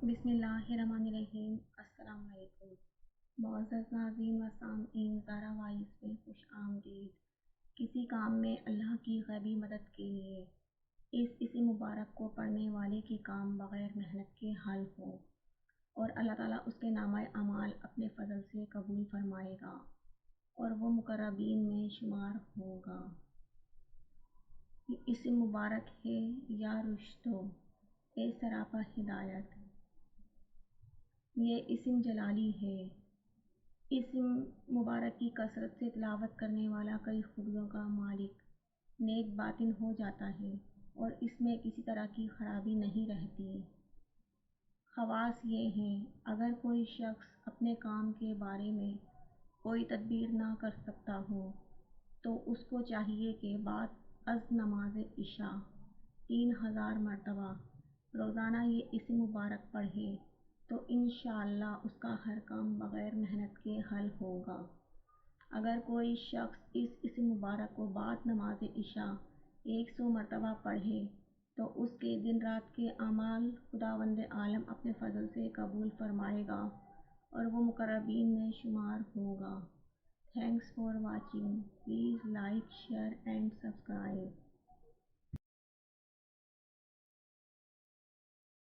بسم اللہ الرحمن الرحیم۔ السلام علیکم معزز ناظرین و سامعین، زارا وائس میں خوش آمدید۔ کسی کام میں اللہ کی غیبی مدد کے لیے اس اسم مبارک کو پڑھنے والے کے کام بغیر محنت کے حل ہو اور اللہ تعالیٰ اس کے نامہ اعمال اپنے فضل سے قبول فرمائے گا اور وہ مقربین میں شمار ہوگا۔ یہ اسم مبارک ہے یا رشدو، اے سراپا ہدایت۔ یہ اسم جلالی ہے۔ اسم مبارک کی کثرت سے تلاوت کرنے والا کئی خوبیوں کا مالک نیک باطن ہو جاتا ہے اور اس میں کسی طرح کی خرابی نہیں رہتی۔ خواص یہ ہیں: اگر کوئی شخص اپنے کام کے بارے میں کوئی تدبیر نہ کر سکتا ہو تو اس کو چاہیے کہ بعد از نماز عشاء 3000 مرتبہ روزانہ یہ اسم مبارک پڑھے تو انشاءاللہ اس کا ہر کام بغیر محنت کے حل ہوگا۔ اگر کوئی شخص اس اسم مبارک کو بعد نماز عشاء 100 مرتبہ پڑھے تو اس کے دن رات کے اعمال خداوند عالم اپنے فضل سے قبول فرمائے گا اور وہ مقربین میں شمار ہوگا۔ Thanks for watching, please like, share and subscribe.